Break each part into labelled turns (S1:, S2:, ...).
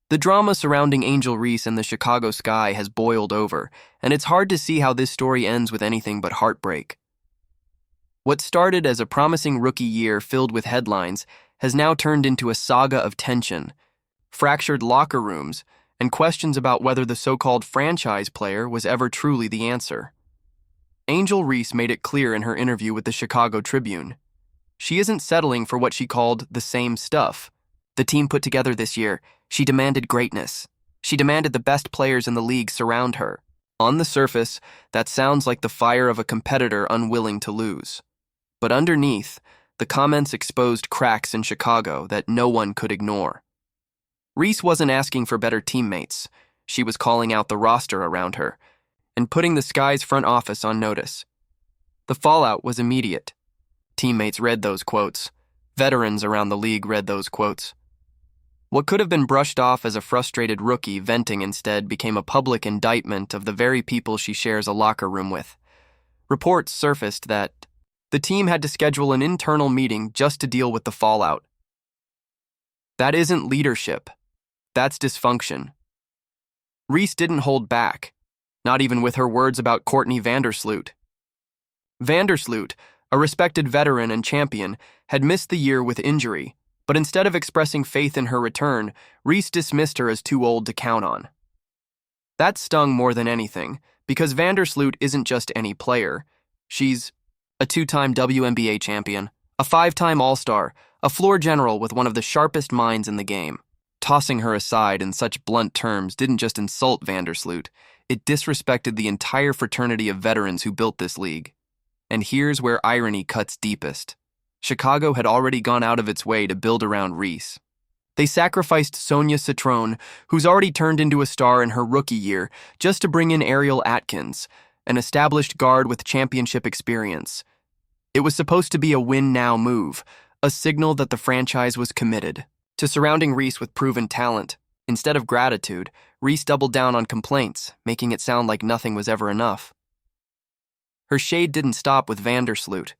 S1: The drama surrounding Angel Reese and the Chicago Sky has boiled over, and it's hard to see how this story ends with anything but heartbreak. What started as a promising rookie year filled with headlines has now turned into a saga of tension, fractured locker rooms, and questions about whether the so-called franchise player was ever truly the answer. Angel Reese made it clear in her interview with the Chicago Tribune. She isn't settling for what she called the same stuff. The team put together this year, she demanded greatness. She demanded the best players in the league surround her. On the surface, that sounds like the fire of a competitor unwilling to lose. But underneath, the comments exposed cracks in Chicago that no one could ignore. Reese wasn't asking for better teammates. She was calling out the roster around her and putting the Sky's front office on notice. The fallout was immediate. Teammates read those quotes. Veterans around the league read those quotes. What could have been brushed off as a frustrated rookie venting instead became a public indictment of the very people she shares a locker room with. Reports surfaced that the team had to schedule an internal meeting just to deal with the fallout. That isn't leadership. That's dysfunction. Reese didn't hold back, not even with her words about Courtney Vandersloot. Vandersloot, a respected veteran and champion, had missed the year with injury, but instead of expressing faith in her return, Reese dismissed her as too old to count on. That stung more than anything, because Vandersloot isn't just any player. She's a two-time WNBA champion, a five-time All-Star, a floor general with one of the sharpest minds in the game. Tossing her aside in such blunt terms didn't just insult Vandersloot, it disrespected the entire fraternity of veterans who built this league. And here's where irony cuts deepest. Chicago had already gone out of its way to build around Reese. They sacrificed Sonia Citrone, who's already turned into a star in her rookie year, just to bring in Ariel Atkins, an established guard with championship experience. It was supposed to be a win-now move, a signal that the franchise was committed to surrounding Reese with proven talent. Instead of gratitude, Reese doubled down on complaints, making it sound like nothing was ever enough. Her shade didn't stop with Vandersloot.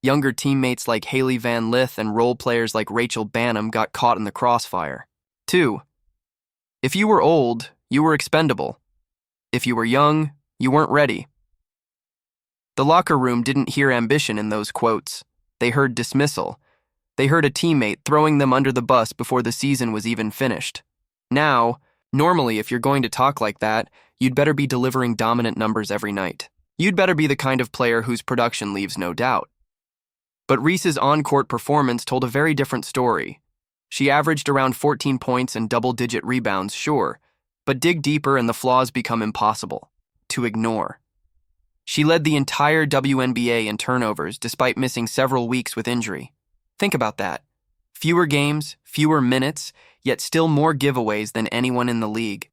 S1: Younger teammates like Haley Van Lith and role players like Rachel Bannum got caught in the crossfire. 2. If you were old, you were expendable. If you were young, you weren't ready. The locker room didn't hear ambition in those quotes. They heard dismissal. They heard a teammate throwing them under the bus before the season was even finished. Now, normally if you're going to talk like that, you'd better be delivering dominant numbers every night. You'd better be the kind of player whose production leaves no doubt. But Reese's on-court performance told a very different story. She averaged around 14 points and double-digit rebounds, sure, but dig deeper and the flaws become impossible to ignore. She led the entire WNBA in turnovers despite missing several weeks with injury. Think about that. Fewer games, fewer minutes, yet still more giveaways than anyone in the league.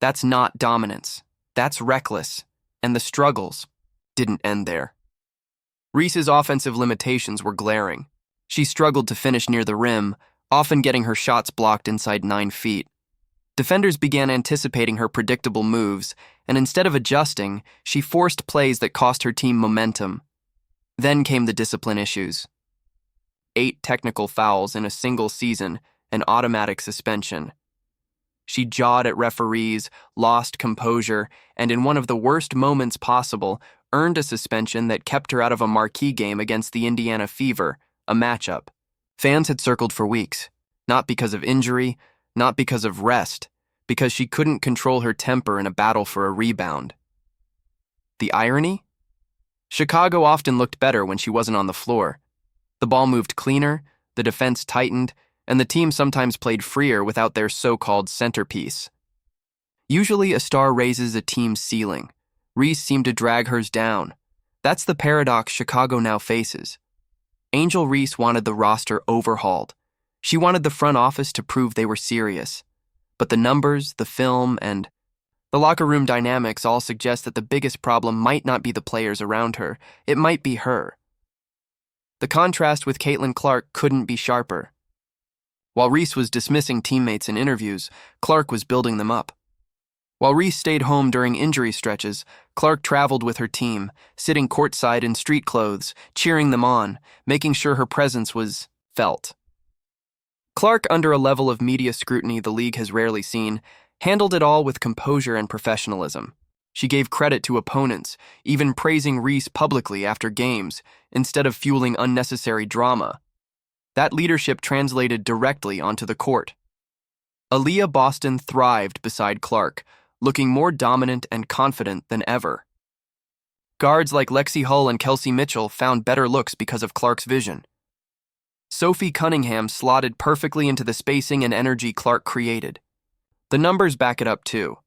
S1: That's not dominance. That's reckless. And the struggles didn't end there. Reese's offensive limitations were glaring. She struggled to finish near the rim, often getting her shots blocked inside 9 feet. Defenders began anticipating her predictable moves, and instead of adjusting, she forced plays that cost her team momentum. Then came the discipline issues. 8 technical fouls in a single season, and automatic suspension. She jawed at referees, lost composure, and in one of the worst moments possible, earned a suspension that kept her out of a marquee game against the Indiana Fever, a matchup. Fans had circled for weeks, not because of injury, not because of rest, because she couldn't control her temper in a battle for a rebound. The irony? Chicago often looked better when she wasn't on the floor. The ball moved cleaner, the defense tightened, and the team sometimes played freer without their so-called centerpiece. Usually a star raises a team's ceiling. Reese seemed to drag hers down. That's the paradox Chicago now faces. Angel Reese wanted the roster overhauled. She wanted the front office to prove they were serious. But the numbers, the film, and the locker room dynamics all suggest that the biggest problem might not be the players around her. It might be her. The contrast with Caitlin Clark couldn't be sharper. While Reese was dismissing teammates in interviews, Clark was building them up. While Reese stayed home during injury stretches, Clark traveled with her team, sitting courtside in street clothes, cheering them on, making sure her presence was felt. Clark, under a level of media scrutiny the league has rarely seen, handled it all with composure and professionalism. She gave credit to opponents, even praising Reese publicly after games, instead of fueling unnecessary drama. That leadership translated directly onto the court. Aaliyah Boston thrived beside Clark, looking more dominant and confident than ever. Guards like Lexi Hull and Kelsey Mitchell found better looks because of Clark's vision. Sophie Cunningham slotted perfectly into the spacing and energy Clark created. The numbers back it up too.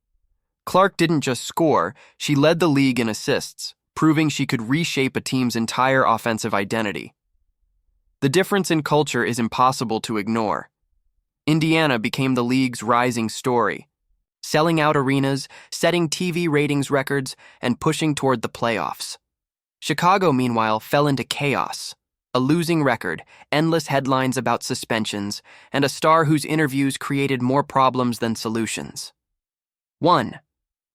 S1: Clark didn't just score, she led the league in assists, proving she could reshape a team's entire offensive identity. The difference in culture is impossible to ignore. Indiana became the league's rising story, selling out arenas, setting TV ratings records, and pushing toward the playoffs. Chicago, meanwhile, fell into chaos. A losing record, endless headlines about suspensions, and a star whose interviews created more problems than solutions. One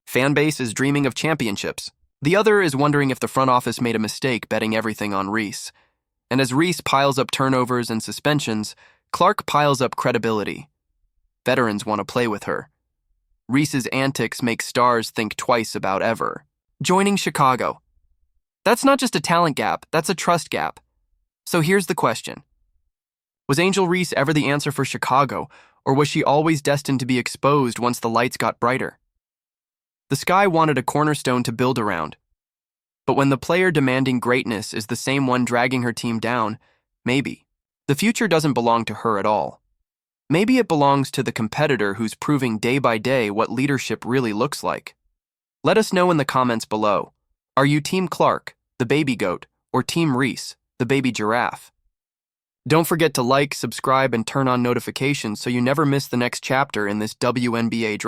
S1: fan base is dreaming of championships. The other is wondering if the front office made a mistake betting everything on Reese. And as Reese piles up turnovers and suspensions, Clark piles up credibility. Veterans want to play with her. Reese's antics make stars think twice about ever joining Chicago. That's not just a talent gap, that's a trust gap. So here's the question. Was Angel Reese ever the answer for Chicago, or was she always destined to be exposed once the lights got brighter? The Sky wanted a cornerstone to build around. But when the player demanding greatness is the same one dragging her team down, maybe. The future doesn't belong to her at all. Maybe it belongs to the competitor who's proving day by day what leadership really looks like. Let us know in the comments below. Are you Team Clark, the baby goat, or Team Reese, the baby giraffe? Don't forget to like, subscribe, and turn on notifications so you never miss the next chapter in this WNBA drama.